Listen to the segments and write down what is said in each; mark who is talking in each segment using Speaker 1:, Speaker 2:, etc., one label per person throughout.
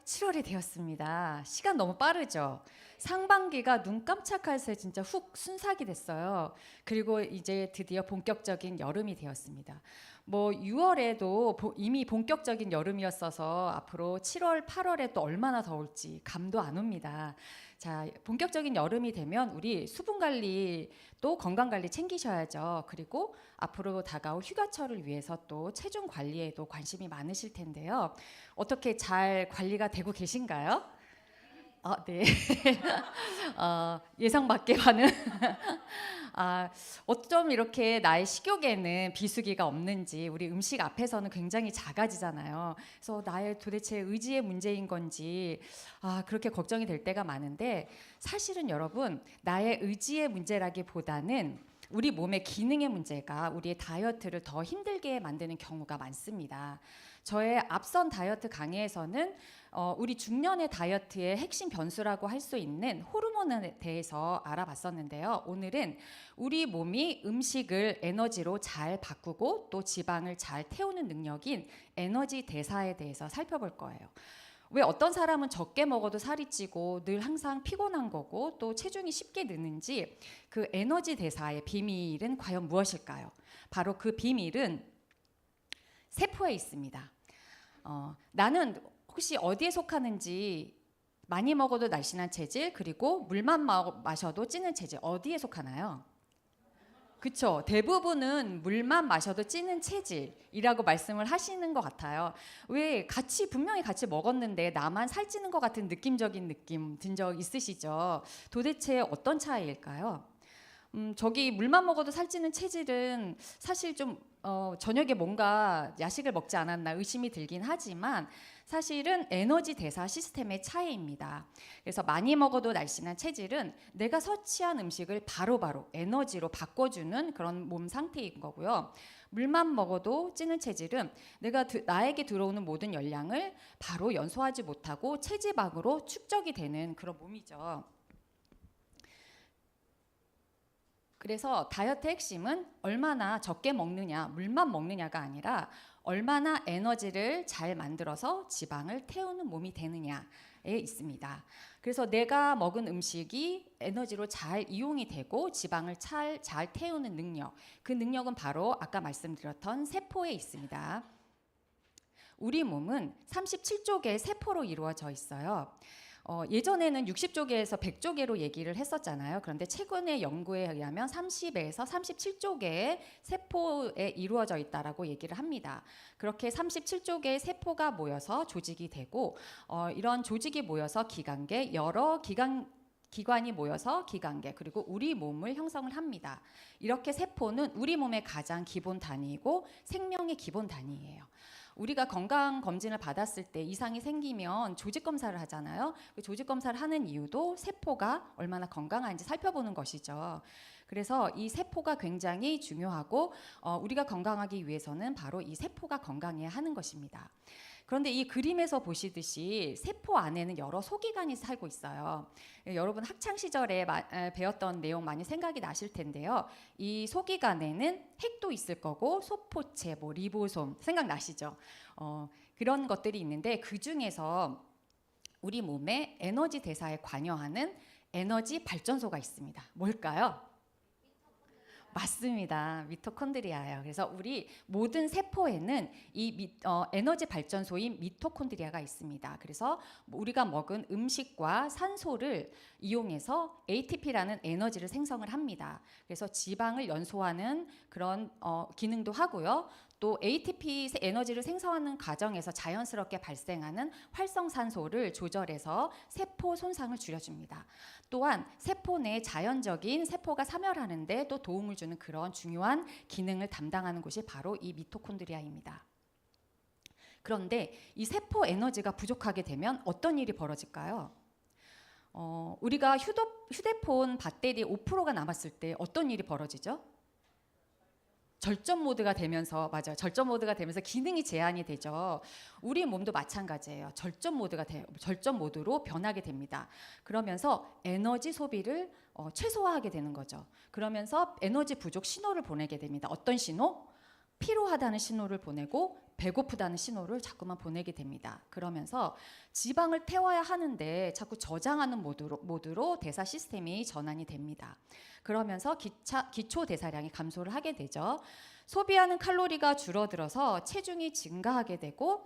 Speaker 1: 7월이 되었습니다. 시간 너무 빠르죠? 상반기가 눈 깜짝할 새 진짜 훅 순삭이 됐어요. 그리고 이제 드디어 본격적인 여름이 되었습니다. 뭐 6월에도 이미 본격적인 여름이었어서 앞으로 7월, 8월에 또 얼마나 더울지 감도 안 옵니다. 자, 본격적인 여름이 되면 우리 수분 관리 또 건강 관리 챙기셔야죠. 그리고 앞으로 다가올 휴가철을 위해서 또 체중 관리에도 관심이 많으실 텐데요. 어떻게 잘 관리가 되고 계신가요? 네. 예상 밖의 반응. 어쩜 이렇게 나의 식욕에는 비수기가 없는지, 우리 음식 앞에서는 굉장히 작아지잖아요. 그래서 나의 도대체 의지의 문제인 건지 그렇게 걱정이 될 때가 많은데, 사실은 여러분, 나의 의지의 문제라기보다는 우리 몸의 기능의 문제가 우리의 다이어트를 더 힘들게 만드는 경우가 많습니다. 저의 앞선 다이어트 강의에서는 우리 중년의 다이어트의 핵심 변수라고 할 수 있는 호르몬에 대해서 알아봤었는데요. 오늘은 우리 몸이 음식을 에너지로 잘 바꾸고 또 지방을 잘 태우는 능력인 에너지 대사에 대해서 살펴볼 거예요. 왜 어떤 사람은 적게 먹어도 살이 찌고 늘 항상 피곤한 거고 또 체중이 쉽게 느는지, 그 에너지 대사의 비밀은 과연 무엇일까요? 바로 그 비밀은 세포에 있습니다. 나는 혹시 어디에 속하는지, 많이 먹어도 날씬한 체질, 그리고 물만 마셔도 찌는 체질, 어디에 속하나요? 그쵸. 대부분은 물만 마셔도 찌는 체질이라고 말씀을 하시는 것 같아요. 왜 분명히 같이 먹었는데 나만 살찌는 것 같은 느낌적인 느낌 든 적 있으시죠? 도대체 어떤 차이일까요? 저기 물만 먹어도 살찌는 체질은 사실 좀 저녁에 뭔가 야식을 먹지 않았나 의심이 들긴 하지만, 사실은 에너지 대사 시스템의 차이입니다. 그래서 많이 먹어도 날씬한 체질은 내가 섭취한 음식을 바로바로 에너지로 바꿔주는 그런 몸 상태인 거고요. 물만 먹어도 찌는 체질은 나에게 들어오는 모든 열량을 바로 연소하지 못하고 체지방으로 축적이 되는 그런 몸이죠. 그래서 다이어트 핵심은 얼마나 적게 먹느냐, 물만 먹느냐가 아니라 얼마나 에너지를 잘 만들어서 지방을 태우는 몸이 되느냐에 있습니다. 그래서 내가 먹은 음식이 에너지로 잘 이용이 되고 지방을 잘 태우는 능력, 그 능력은 바로 아까 말씀드렸던 세포에 있습니다. 우리 몸은 37조 개의 세포로 이루어져 있어요. 예전에는 60조 개에서 100조 개로 얘기를 했었잖아요. 그런데 최근의 연구에 의하면 30에서 37조 개의 세포에 이루어져 있다라고 얘기를 합니다. 그렇게 37조 개의 세포가 모여서 조직이 되고, 이런 조직이 모여서 여러 기관이 모여서 기관계, 그리고 우리 몸을 형성을 합니다. 이렇게 세포는 우리 몸의 가장 기본 단위이고 생명의 기본 단위예요. 우리가 건강 검진을 받았을 때 이상이 생기면 조직 검사를 하잖아요. 그 조직 검사를 하는 이유도 세포가 얼마나 건강한지 살펴보는 것이죠. 그래서 이 세포가 굉장히 중요하고 우리가 건강하기 위해서는 바로 이 세포가 건강해야 하는 것입니다. 그런데 이 그림에서 보시듯이 세포 안에는 여러 소기관이 살고 있어요. 여러분 학창 시절에 배웠던 내용 많이 생각이 나실 텐데요. 이 소기관에는 핵도 있을 거고 소포체, 리보솜 생각나시죠? 그런 것들이 있는데, 그 중에서 우리 몸의 에너지 대사에 관여하는 에너지 발전소가 있습니다. 뭘까요? 맞습니다. 미토콘드리아예요. 그래서 우리 모든 세포에는 이 에너지 발전소인 미토콘드리아가 있습니다. 그래서 우리가 먹은 음식과 산소를 이용해서 ATP라는 에너지를 생성을 합니다. 그래서 지방을 연소하는 그런 기능도 하고요. 또 ATP 에너지를 생성하는 과정에서 자연스럽게 발생하는 활성산소를 조절해서 세포 손상을 줄여줍니다. 또한 세포 내 자연적인 세포가 사멸하는 데 또 도움을 주는 그런 중요한 기능을 담당하는 곳이 바로 이 미토콘드리아입니다. 그런데 이 세포 에너지가 부족하게 되면 어떤 일이 벌어질까요? 우리가 휴대폰 배터리 5%가 남았을 때 어떤 일이 벌어지죠? 절전 모드가 되면서, 맞아요. 절전 모드가 되면서 기능이 제한이 되죠. 우리 몸도 마찬가지예요. 절전 모드로 변하게 됩니다. 그러면서 에너지 소비를 최소화하게 되는 거죠. 그러면서 에너지 부족 신호를 보내게 됩니다. 어떤 신호? 피로하다는 신호를 보내고 배고프다는 신호를 자꾸만 보내게 됩니다. 그러면서 지방을 태워야 하는데 자꾸 저장하는 모드로 대사 시스템이 전환이 됩니다. 그러면서 기초 대사량이 감소를 하게 되죠. 소비하는 칼로리가 줄어들어서 체중이 증가하게 되고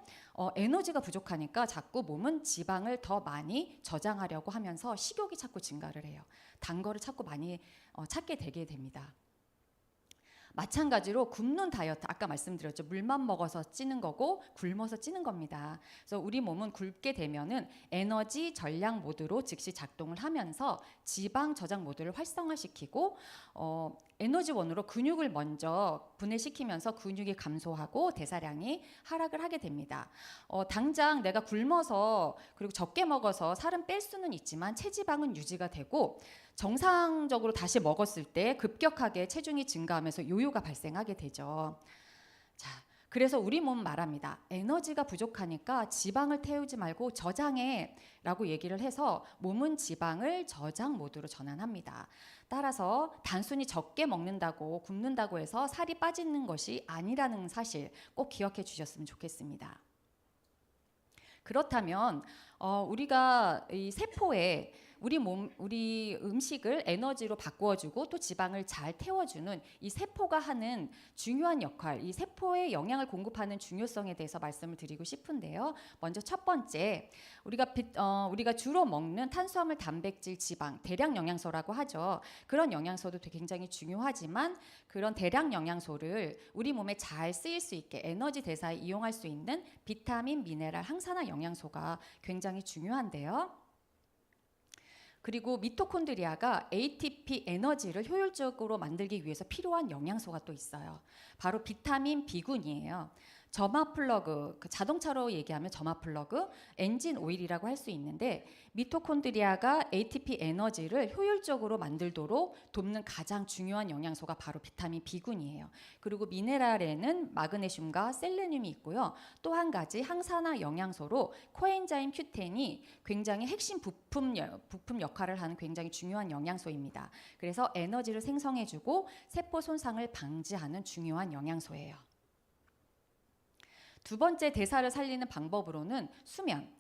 Speaker 1: 에너지가 부족하니까 자꾸 몸은 지방을 더 많이 저장하려고 하면서 식욕이 자꾸 증가를 해요. 단 거를 자꾸 많이 찾게 되게 됩니다. 마찬가지로 굶는 다이어트, 아까 말씀드렸죠. 물만 먹어서 찌는 거고 굶어서 찌는 겁니다. 그래서 우리 몸은 굶게 되면은 에너지 전략 모드로 즉시 작동을 하면서 지방 저장 모드를 활성화시키고 에너지원으로 근육을 먼저 분해시키면서 근육이 감소하고 대사량이 하락을 하게 됩니다. 당장 내가 굶어서 그리고 적게 먹어서 살은 뺄 수는 있지만 체지방은 유지가 되고 정상적으로 다시 먹었을 때 급격하게 체중이 증가하면서 요요가 발생하게 되죠. 자, 그래서 우리 몸은 말합니다. 에너지가 부족하니까 지방을 태우지 말고 저장해 라고 얘기를 해서 몸은 지방을 저장 모드로 전환합니다. 따라서 단순히 적게 먹는다고 굶는다고 해서 살이 빠지는 것이 아니라는 사실 꼭 기억해 주셨으면 좋겠습니다. 그렇다면 우리가 이 세포에 우리 음식을 에너지로 바꾸어주고 또 지방을 잘 태워주는 이 세포가 하는 중요한 역할, 이 세포에 영양을 공급하는 중요성에 대해서 말씀을 드리고 싶은데요. 먼저 첫 번째, 우리가 주로 먹는 탄수화물, 단백질, 지방, 대량 영양소라고 하죠. 그런 영양소도 굉장히 중요하지만 그런 대량 영양소를 우리 몸에 잘 쓰일 수 있게 에너지 대사에 이용할 수 있는 비타민, 미네랄, 항산화 영양소가 굉장히 중요한데요. 그리고 미토콘드리아가 ATP 에너지를 효율적으로 만들기 위해서 필요한 영양소가 또 있어요. 바로 비타민 B군이에요. 점화 플러그, 자동차로 얘기하면 점화 플러그, 엔진 오일이라고 할 수 있는데 미토콘드리아가 ATP 에너지를 효율적으로 만들도록 돕는 가장 중요한 영양소가 바로 비타민 B군이에요. 그리고 미네랄에는 마그네슘과 셀레늄이 있고요. 또 한 가지 항산화 영양소로 코엔자임 Q10이 굉장히 핵심 부품 역할을 하는 굉장히 중요한 영양소입니다. 그래서 에너지를 생성해주고 세포 손상을 방지하는 중요한 영양소예요. 두 번째 대사를 살리는 방법으로는 수면.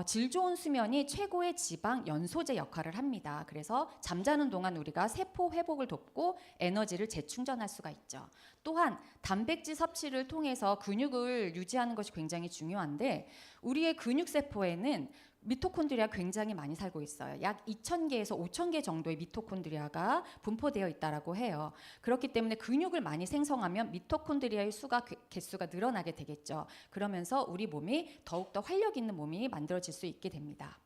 Speaker 1: 질 좋은 수면이 최고의 지방 연소제 역할을 합니다. 그래서 잠자는 동안 우리가 세포 회복을 돕고 에너지를 재충전할 수가 있죠. 또한 단백질 섭취를 통해서 근육을 유지하는 것이 굉장히 중요한데 우리의 근육 세포에는 미토콘드리아가 굉장히 많이 살고 있어요. 약 2,000개에서 5,000개 정도의 미토콘드리아가 분포되어 있다라고 해요. 그렇기 때문에 근육을 많이 생성하면 미토콘드리아의 개수가 늘어나게 되겠죠. 그러면서 우리 몸이 더욱더 활력 있는 몸이 만들어질 수 있게 됩니다.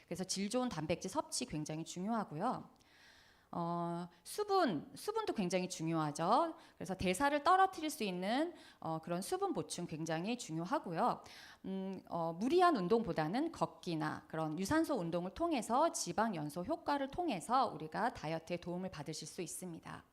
Speaker 1: 그래서 질 좋은 단백질 섭취 굉장히 중요하고요. 수분도 굉장히 중요하죠. 그래서 대사를 떨어뜨릴 수 있는 그런 수분 보충 굉장히 중요하고요. 무리한 운동보다는 걷기나 그런 유산소 운동을 통해서 지방 연소 효과를 통해서 우리가 다이어트에 도움을 받으실 수 있습니다.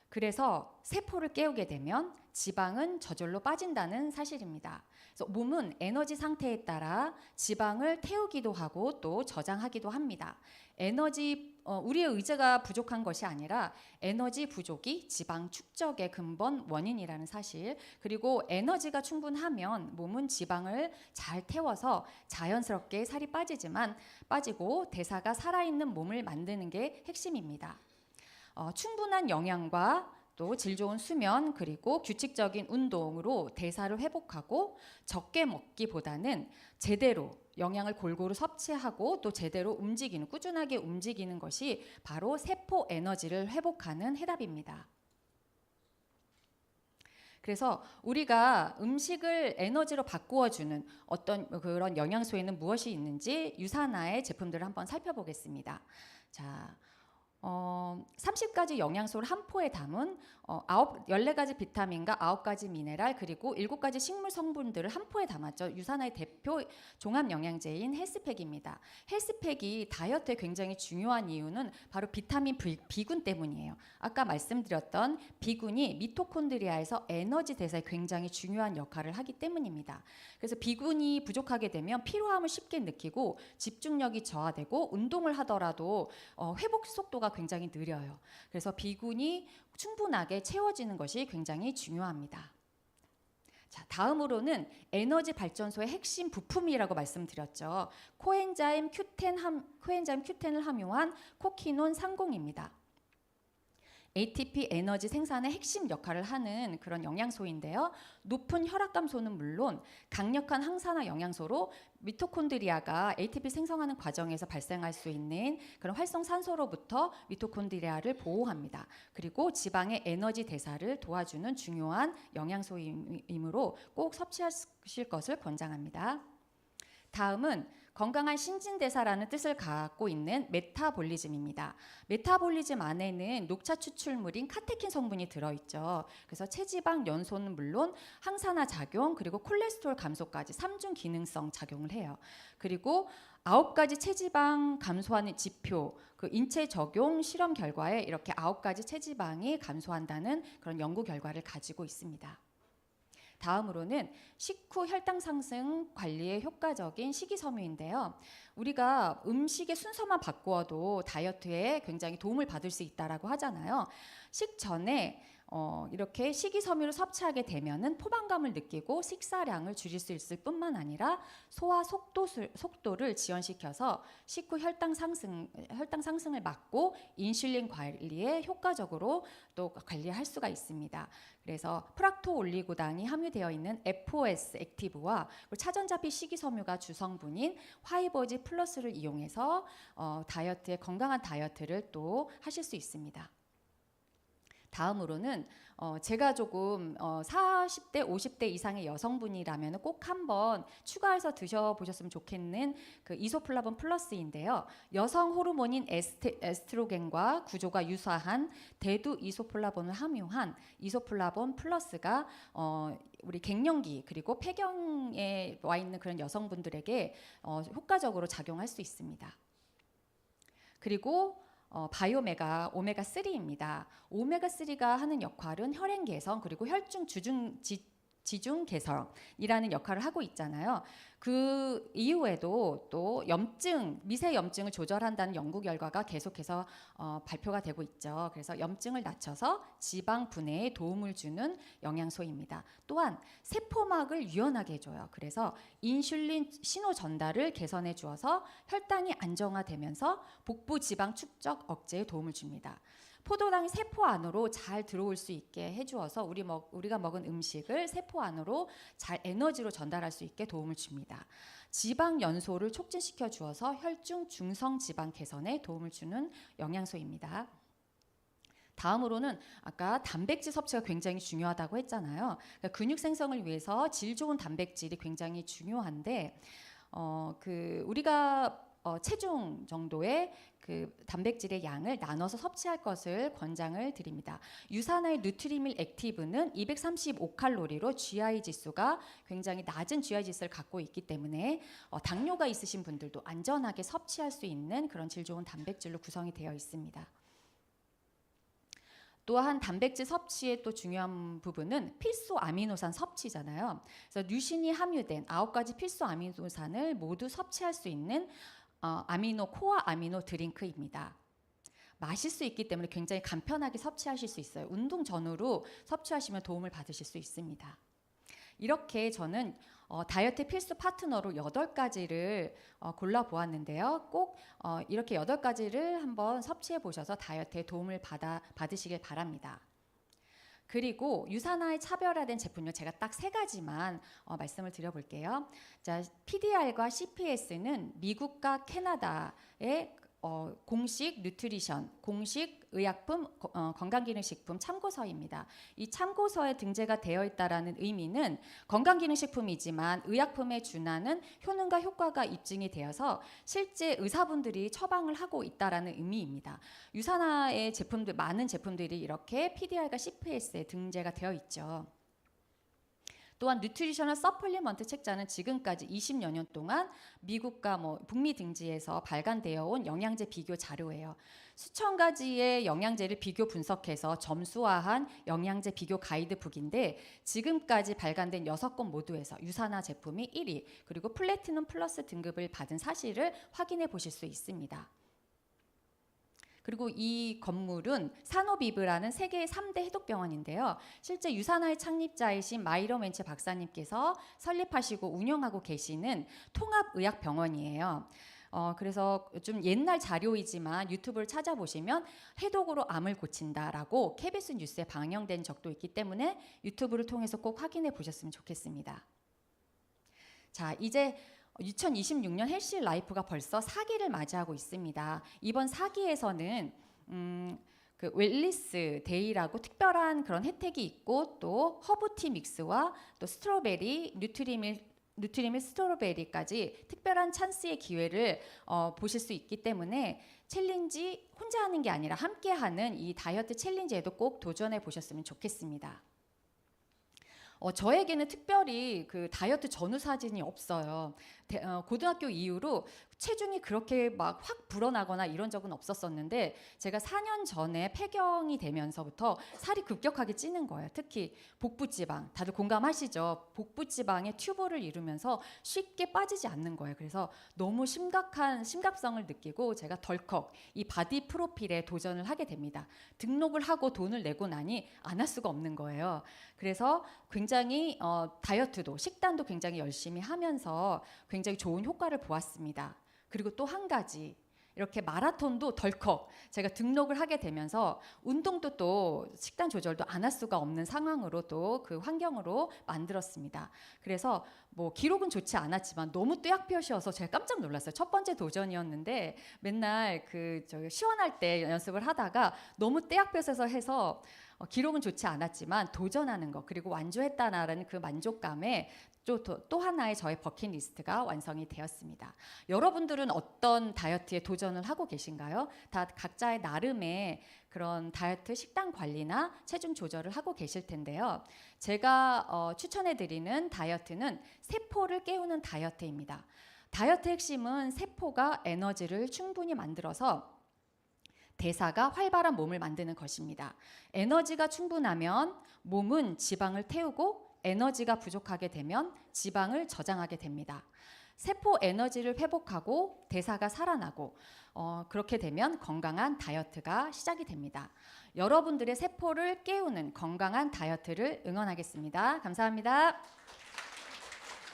Speaker 1: 그래서 세포를 깨우게 되면 지방은 저절로 빠진다는 사실입니다. 그래서 몸은 에너지 상태에 따라 지방을 태우기도 하고 또 저장하기도 합니다. 우리의 의지가 부족한 것이 아니라 에너지 부족이 지방 축적의 근본 원인이라는 사실, 그리고 에너지가 충분하면 몸은 지방을 잘 태워서 자연스럽게 살이 빠지고 대사가 살아있는 몸을 만드는 게 핵심입니다. 충분한 영양과 또 질 좋은 수면 그리고 규칙적인 운동으로 대사를 회복하고 적게 먹기보다는 제대로 영양을 골고루 섭취하고 또 제대로 꾸준하게 움직이는 것이 바로 세포 에너지를 회복하는 해답입니다. 그래서 우리가 음식을 에너지로 바꾸어주는 어떤 그런 영양소에는 무엇이 있는지 유산화의 제품들을 한번 살펴보겠습니다. 자, 30가지 영양소를 한 포에 담은 14가지 비타민과 9가지 미네랄 그리고 7가지 식물 성분들을 한 포에 담았죠. 유산화의 대표 종합 영양제인 헬스팩입니다. 헬스팩이 다이어트에 굉장히 중요한 이유는 바로 비타민 B군 때문이에요. 아까 말씀드렸던 B군이 미토콘드리아에서 에너지 대사에 굉장히 중요한 역할을 하기 때문입니다. 그래서 B군이 부족하게 되면 피로함을 쉽게 느끼고 집중력이 저하되고 운동을 하더라도 회복 속도가 굉장히 느려요. 그래서 B군이 충분하게 채워지는 것이 굉장히 중요합니다. 자, 다음으로는 에너지 발전소의 핵심 부품이라고 말씀드렸죠. 코엔자임 Q10을 함유한 코키논 상공입니다. ATP 에너지 생산의 핵심 역할을 하는 그런 영양소인데요. 높은 혈압 감소는 물론 강력한 항산화 영양소로 미토콘드리아가 ATP 생성하는 과정에서 발생할 수 있는 그런 활성산소로부터 미토콘드리아를 보호합니다. 그리고 지방의 에너지 대사를 도와주는 중요한 영양소이므로 꼭 섭취하실 것을 권장합니다. 다음은 건강한 신진대사라는 뜻을 갖고 있는 메타볼리즘입니다. 메타볼리즘 안에는 녹차 추출물인 카테킨 성분이 들어있죠. 그래서 체지방 연소는 물론 항산화 작용 그리고 콜레스테롤 감소까지 3중 기능성 작용을 해요. 그리고 9가지 체지방 감소하는 지표, 그 인체 적용 실험 결과에 이렇게 9가지 체지방이 감소한다는 그런 연구 결과를 가지고 있습니다. 다음으로는 식후 혈당 상승 관리에 효과적인 식이섬유인데요. 우리가 음식의 순서만 바꾸어도 다이어트에 굉장히 도움을 받을 수 있다라고 하잖아요. 식전에 이렇게 식이섬유를 섭취하게 되면은 포만감을 느끼고 식사량을 줄일 수 있을 뿐만 아니라 소화 속도를 지연시켜서 식후 혈당 상승을 막고 인슐린 관리에 효과적으로 또 관리할 수가 있습니다. 그래서 프락토올리고당이 함유되어 있는 FOS 액티브와 차전자피 식이섬유가 주성분인 화이버지 플러스를 이용해서 건강한 다이어트를 또 하실 수 있습니다. 다음으로는 제가 조금 40대, 50대 이상의 여성분이라면 꼭 한번 추가해서 드셔보셨으면 좋겠는 그 이소플라본 플러스인데요. 여성 호르몬인 에스트로겐과 구조가 유사한 대두 이소플라본을 함유한 이소플라본 플러스가 우리 갱년기 그리고 폐경에 와 있는 그런 여성분들에게 효과적으로 작용할 수 있습니다. 그리고 바이오메가 오메가3입니다. 오메가3가 하는 역할은 혈행 개선 그리고 혈중 지중 개선이라는 역할을 하고 있잖아요. 그 이후에도 또 미세 염증을 조절한다는 연구 결과가 계속해서 발표가 되고 있죠. 그래서 염증을 낮춰서 지방 분해에 도움을 주는 영양소입니다. 또한 세포막을 유연하게 해줘요. 그래서 인슐린 신호 전달을 개선해 주어서 혈당이 안정화되면서 복부 지방 축적 억제에 도움을 줍니다. 포도당이 세포 안으로 잘 들어올 수 있게 해주어서 우리가 먹은 음식을 세포 안으로 잘 에너지로 전달할 수 있게 도움을 줍니다. 지방 연소를 촉진시켜 주어서 혈중 중성 지방 개선에 도움을 주는 영양소입니다. 다음으로는 아까 단백질 섭취가 굉장히 중요하다고 했잖아요. 그러니까 근육 생성을 위해서 질 좋은 단백질이 굉장히 중요한데 우리가 체중 정도의 그 단백질의 양을 나눠서 섭취할 것을 권장을 드립니다. 유산화의 누트리밀 액티브는 235칼로리로 GI 지수가 굉장히 낮은 GI 지수를 갖고 있기 때문에 당뇨가 있으신 분들도 안전하게 섭취할 수 있는 그런 질 좋은 단백질로 구성이 되어 있습니다. 또한 단백질 섭취의 또 중요한 부분은 필수 아미노산 섭취잖아요. 그래서 류신이 함유된 9가지 필수 아미노산을 모두 섭취할 수 있는 코어 아미노 드링크입니다. 마실 수 있기 때문에 굉장히 간편하게 섭취하실 수 있어요. 운동 전후로 섭취하시면 도움을 받으실 수 있습니다. 이렇게 저는 다이어트 필수 파트너로 8가지를 골라보았는데요. 꼭 이렇게 8가지를 한번 섭취해 보셔서 다이어트에 도움을 받으시길 바랍니다. 그리고 유산화에 차별화된 제품요, 제가 딱 3가지만 말씀을 드려볼게요. 자, PDR과 CPS는 미국과 캐나다의 공식 뉴트리션, 공식 의약품, 건강기능식품 참고서입니다. 이 참고서에 등재가 되어 있다라는 의미는 건강기능식품이지만 의약품에 준하는 효능과 효과가 입증이 되어서 실제 의사분들이 처방을 하고 있다라는 의미입니다. 유산화의 제품들, 많은 제품들이 이렇게 PDR과 CPS에 등재가 되어 있죠. 또한 뉴트리셔널 서플리먼트 책자는 지금까지 20여 년 동안 미국과 북미 등지에서 발간되어 온 영양제 비교 자료예요. 수천 가지의 영양제를 비교 분석해서 점수화한 영양제 비교 가이드북인데 지금까지 발간된 6권 모두에서 유산화 제품이 1위, 그리고 플래티넘 플러스 등급을 받은 사실을 확인해 보실 수 있습니다. 그리고 이 건물은 산호비브라는 세계의 3대 해독병원인데요. 실제 유산화의 창립자이신 마이러 멘체 박사님께서 설립하시고 운영하고 계시는 통합의학병원이에요. 그래서 좀 옛날 자료이지만 유튜브를 찾아보시면 해독으로 암을 고친다라고 KBS 뉴스에 방영된 적도 있기 때문에 유튜브를 통해서 꼭 확인해 보셨으면 좋겠습니다. 자, 이제 2026년 헬시 라이프가 벌써 4기를 맞이하고 있습니다. 이번 4기에서는 그 웰리스 데이라고 특별한 그런 혜택이 있고 또 허브티 믹스와 또 스트로베리 누트리밀 스트로베리까지 특별한 찬스의 기회를 보실 수 있기 때문에 챌린지 혼자 하는 게 아니라 함께 하는 이 다이어트 챌린지에도 꼭 도전해 보셨으면 좋겠습니다. 저에게는 특별히 그 다이어트 전후 사진이 없어요. 고등학교 이후로 체중이 그렇게 막 확 불어나거나 이런 적은 없었었는데 제가 4년 전에 폐경이 되면서부터 살이 급격하게 찌는 거예요. 특히 복부지방, 다들 공감하시죠? 복부지방의 튜브를 이루면서 쉽게 빠지지 않는 거예요. 그래서 너무 심각성을 느끼고 제가 덜컥 이 바디 프로필에 도전을 하게 됩니다. 등록을 하고 돈을 내고 나니 안 할 수가 없는 거예요. 그래서 굉장히 다이어트도 식단도 굉장히 열심히 하면서 굉장히 좋은 효과를 보았습니다. 그리고 또 한 가지 이렇게 마라톤도 덜컥 제가 등록을 하게 되면서 운동도 또 식단 조절도 안 할 수가 없는 상황으로 또 그 환경으로 만들었습니다. 그래서 뭐 기록은 좋지 않았지만 너무 떼약볕이어서 제가 깜짝 놀랐어요. 첫 번째 도전이었는데 맨날 시원할 때 연습을 하다가 너무 떼약볕에서 해서 기록은 좋지 않았지만 도전하는 것 그리고 완주했다라는 그 만족감에 또 하나의 저의 버킷리스트가 완성이 되었습니다. 여러분들은 어떤 다이어트에 도전을 하고 계신가요? 다 각자의 나름의 그런 다이어트 식단 관리나 체중 조절을 하고 계실 텐데요. 제가 추천해드리는 다이어트는 세포를 깨우는 다이어트입니다. 다이어트 핵심은 세포가 에너지를 충분히 만들어서 대사가 활발한 몸을 만드는 것입니다. 에너지가 충분하면 몸은 지방을 태우고 에너지가 부족하게 되면 지방을 저장하게 됩니다. 세포 에너지를 회복하고 대사가 살아나고 그렇게 되면 건강한 다이어트가 시작이 됩니다. 여러분들의 세포를 깨우는 건강한 다이어트를 응원하겠습니다. 감사합니다.